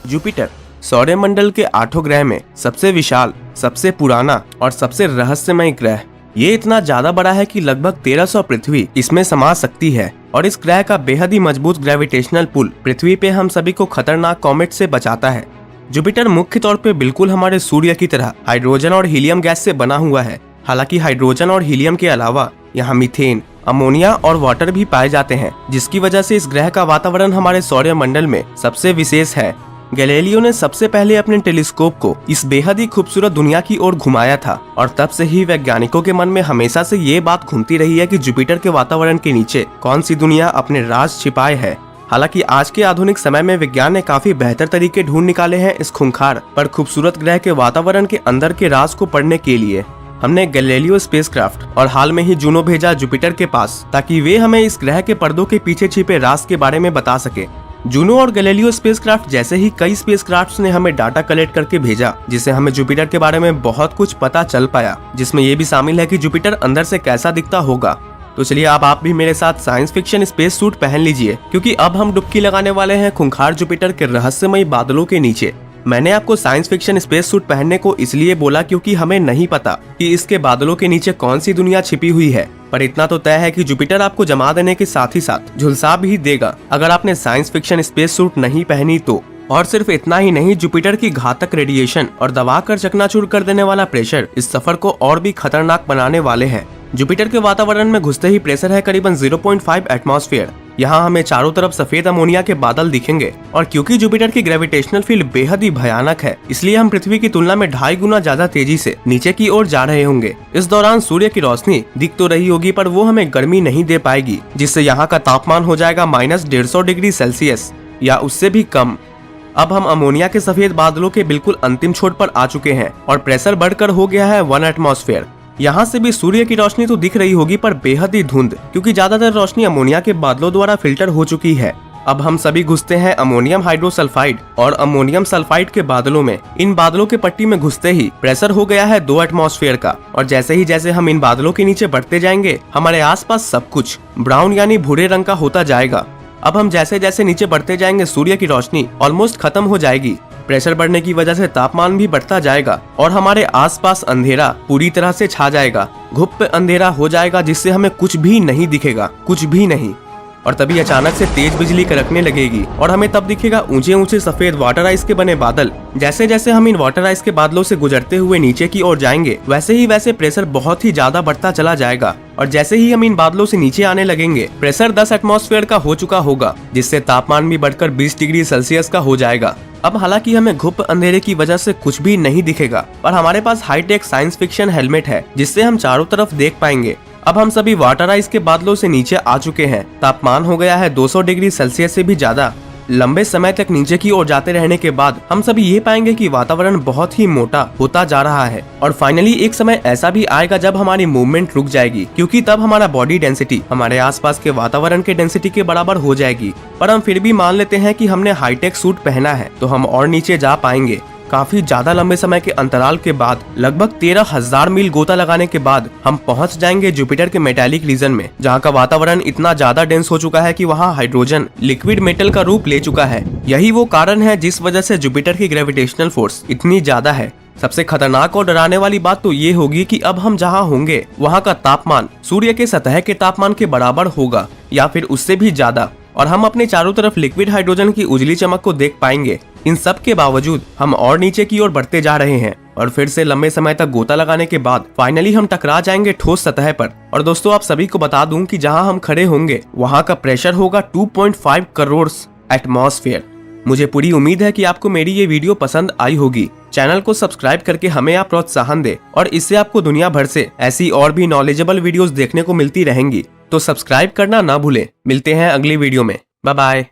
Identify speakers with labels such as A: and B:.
A: Jupiter सौरमंडल के 8 ग्रह में सबसे विशाल, सबसे पुराना और सबसे रहस्यमय ग्रह। ये इतना ज्यादा बड़ा है कि लगभग 1300 पृथ्वी इसमें समा सकती है और इस ग्रह का बेहद ही मजबूत ग्रेविटेशनल पुल पृथ्वी पे हम सभी को खतरनाक कॉमेट से बचाता है। जुपिटर मुख्य तौर पे बिल्कुल हमारे सूर्य की तरह हाइड्रोजन और हीलियम गैस से बना हुआ है। हालांकि हाइड्रोजन और हीलियम के अलावा यहाँ मीथेन, अमोनिया और वाटर भी पाए जाते हैं, जिसकी वजह से इस ग्रह का वातावरण हमारे सौरमंडल में सबसे विशेष है। गैलीलियो ने सबसे पहले अपने टेलीस्कोप को इस बेहद ही खूबसूरत दुनिया की ओर घुमाया था और तब से ही वैज्ञानिकों के मन में हमेशा से ये बात घूमती रही है कि जुपिटर के वातावरण के नीचे कौन सी दुनिया अपने राज छिपाए है। हालांकि आज के आधुनिक समय में विज्ञान ने काफी बेहतर तरीके ढूंढ निकाले हैं इस खूंखार पर खूबसूरत ग्रह के वातावरण के अंदर के राज को पढ़ने के लिए। हमने गैलीलियो स्पेसक्राफ्ट और हाल में ही जूनो भेजा जुपिटर के पास, ताकि वे हमें इस ग्रह के पर्दों के पीछे छिपे राज के बारे में बता सके। जूनो और गैलीलियो स्पेसक्राफ्ट जैसे ही कई स्पेसक्राफ्ट्स ने हमें डाटा कलेक्ट करके भेजा, जिससे हमें जुपिटर के बारे में बहुत कुछ पता चल पाया, जिसमें ये भी शामिल है कि जुपिटर अंदर से कैसा दिखता होगा। तो चलिए अब आप भी मेरे साथ साइंस फिक्शन स्पेस सूट पहन लीजिए, क्योंकि अब हम डुबकी लगाने वाले हैं खूंखार जुपिटर के रहस्यमय बादलों के नीचे। मैंने आपको साइंस फिक्शन स्पेस सूट पहनने को इसलिए बोला क्योंकि हमें नहीं पता कि इसके बादलों के नीचे कौन सी दुनिया छिपी हुई है, पर इतना तो तय है कि जुपिटर आपको जमा देने के साथ ही साथ झुलसा भी देगा अगर आपने साइंस फिक्शन स्पेस सूट नहीं पहनी तो। और सिर्फ इतना ही नहीं, जुपिटर की घातक रेडिएशन और दबाकर चकनाचूर कर देने वाला प्रेशर इस सफर को और भी खतरनाक बनाने वाले हैं। जुपिटर के वातावरण में घुसते ही प्रेशर है करीबन 0.5 एटमॉस्फेयर। यहाँ हमें चारों तरफ सफेद अमोनिया के बादल दिखेंगे और क्योंकि जुपिटर की ग्रेविटेशनल फील्ड बेहद ही भयानक है, इसलिए हम पृथ्वी की तुलना में 2.5 गुना ज्यादा तेजी से नीचे की ओर जा रहे होंगे। इस दौरान सूर्य की रोशनी दिख तो रही होगी, पर वो हमें गर्मी नहीं दे पाएगी, जिससे यहाँ का तापमान हो जाएगा -150 डिग्री सेल्सियस या उससे भी कम। अब हम अमोनिया के सफेद बादलों के बिल्कुल अंतिम छोर पर आ चुके हैं और प्रेशर बढ़कर हो गया है 1 एटमॉस्फेयर। यहाँ से भी सूर्य की रोशनी तो दिख रही होगी, पर बेहद ही धुंध, क्योंकि ज्यादातर रोशनी अमोनिया के बादलों द्वारा फिल्टर हो चुकी है। अब हम सभी घुसते हैं अमोनियम हाइड्रोसल्फाइड और अमोनियम सल्फाइड के बादलों में। इन बादलों के पट्टी में घुसते ही प्रेशर हो गया है 2 एटमॉस्फेयर का, और जैसे हम इन बादलों के नीचे बढ़ते जाएंगे, हमारे आसपास सब कुछ ब्राउन यानी भूरे रंग का होता जाएगा। अब हम जैसे नीचे बढ़ते जाएंगे, सूर्य की रोशनी ऑलमोस्ट खत्म हो जाएगी। प्रेशर बढ़ने की वजह से तापमान भी बढ़ता जाएगा और हमारे आसपास अंधेरा पूरी तरह से छा जाएगा। घुप अंधेरा हो जाएगा, जिससे हमें कुछ भी नहीं दिखेगा, कुछ भी नहीं। और तभी अचानक से तेज बिजली कड़कने लगेगी और हमें तब दिखेगा ऊंचे सफेद वाटर आइस के बने बादल। जैसे हम इन वाटर आइस के बादलों से गुजरते हुए नीचे की ओर जाएंगे, वैसे प्रेशर बहुत ही ज्यादा बढ़ता चला जाएगा। और जैसे ही हम इन बादलों से नीचे आने लगेंगे, प्रेशर 10 एटमॉस्फेयर का हो चुका होगा, जिससे तापमान भी बढ़कर 20 डिग्री सेल्सियस का हो जाएगा। अब हालांकि हमें घुप अंधेरे की वजह से कुछ भी नहीं दिखेगा, पर हमारे पास हाईटेक साइंस फिक्शन हेलमेट है, जिससे हम चारों तरफ देख पाएंगे। अब हम सभी वाटर आइस के बादलों से नीचे आ चुके हैं। तापमान हो गया है 200 डिग्री सेल्सियस से भी ज्यादा। लंबे समय तक नीचे की ओर जाते रहने के बाद हम सभी ये पाएंगे कि वातावरण बहुत ही मोटा होता जा रहा है और फाइनली एक समय ऐसा भी आएगा जब हमारी मूवमेंट रुक जाएगी, क्योंकि तब हमारा बॉडी डेंसिटी हमारे आसपास के वातावरण के डेंसिटी के बराबर हो जाएगी। पर हम फिर भी मान लेते हैं कि हमने हाईटेक सूट पहना है, तो हम और नीचे जा पाएंगे। काफी ज्यादा लंबे समय के अंतराल के बाद, लगभग 13,000 मील गोता लगाने के बाद हम पहुंच जाएंगे जुपिटर के मेटालिक रीजन में, जहां का वातावरण इतना ज्यादा डेंस हो चुका है कि वहां हाइड्रोजन लिक्विड मेटल का रूप ले चुका है। यही वो कारण है जिस वजह से जुपिटर की ग्रेविटेशनल फोर्स इतनी ज्यादा है। सबसे खतरनाक और डराने वाली बात तो ये होगी कि अब हम जहाँ होंगे वहाँ का तापमान सूर्य के सतह के तापमान के बराबर होगा या फिर उससे भी ज्यादा, और हम अपने चारों तरफ लिक्विड हाइड्रोजन की उजली चमक को देख पाएंगे। इन सब के बावजूद हम और नीचे की ओर बढ़ते जा रहे हैं और फिर से लंबे समय तक गोता लगाने के बाद फाइनली हम टकरा जाएंगे ठोस सतह पर। और दोस्तों, आप सभी को बता दूं कि जहां हम खड़े होंगे वहां का प्रेशर होगा 2.5 करोड़ एटमॉस्फेयर। मुझे पूरी उम्मीद है कि आपको मेरी ये वीडियो पसंद आई होगी। चैनल को सब्सक्राइब करके हमें आप प्रोत्साहन दे, और इससे आपको दुनिया भर से ऐसी और भी नॉलेजेबल वीडियोस देखने को मिलती रहेंगी। तो सब्सक्राइब करना ना भूलें। मिलते हैं अगली वीडियो में। Bye bye.